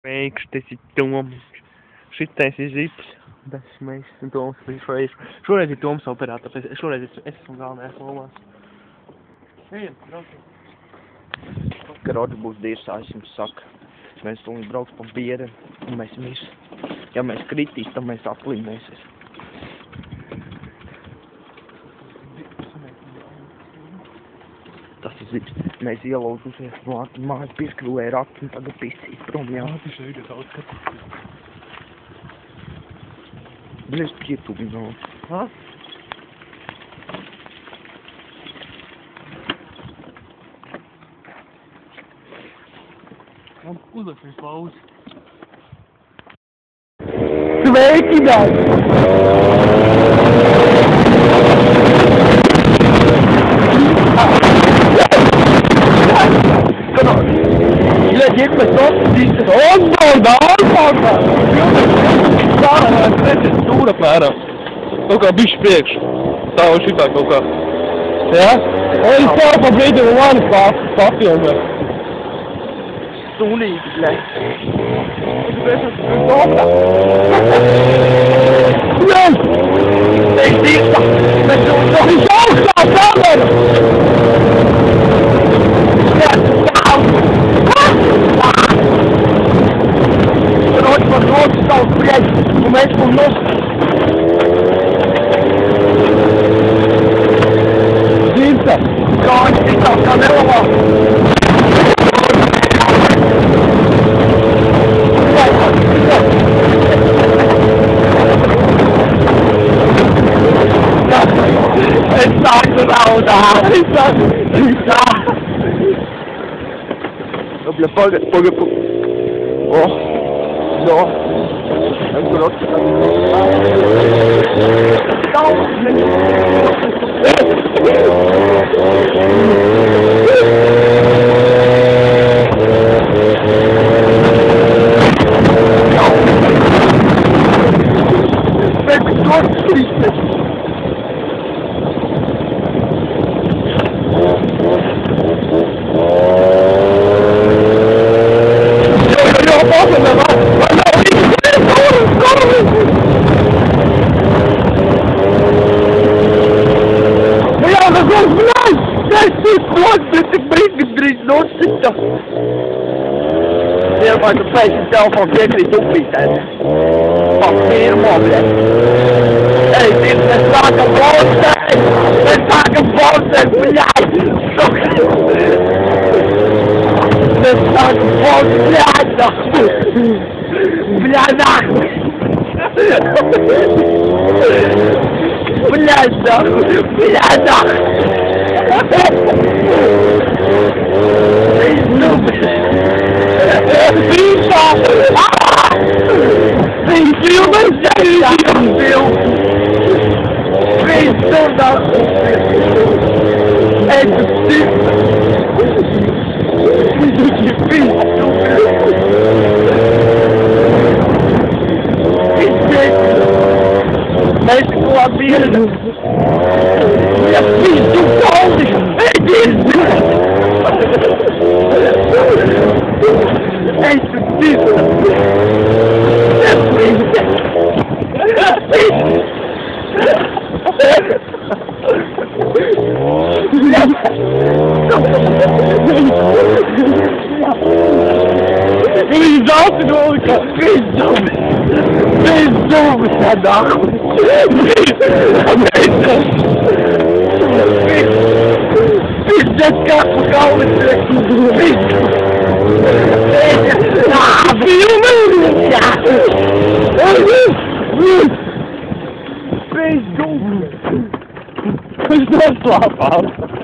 Meiks, tas ir Toms. Šitais ir Zips. Tas Meiks un Toms. Šoreiz ir Toms operators. Šoreiz es esmu galvenajās lomās. Ejam, braucam. Karoči būs dirsās, jums saka. Mēs tūlīt brauks pa bieri un mēs mirs. Ja mēs kritīs, tad mēs atlimēsies. Tas ir Zips. Mēs ielauzusies no mājas pieskrūvēja ratu un tagad pisīt prom jau. Tas ir daudz skatīt. Блин, пьету, ну. А? Он куда прислал? Sveiki, Блядь, есть кто-то, он Stūra apmēram. Kaut kā bišķi priekš. Tā vai šitā kaut kā. Jā? Un tā pa brīdi un mani papilmē. Stūlīgi, blēd. Mēs dirta! Mēs augstā kamera! Короче, вопрос стал, блядь, у меня есть нос. Димка, короче, ты там камерова. Es sagt genau da. Bля, пога. О, no. Vai tu fez o telefone piekrīt upītēm. Pak pirmo, bļet. Ej, mēs sākam braucēt! Mēs sākam braucēt, bļet! Mēs sākam braucēt, bļet! It's not slap out.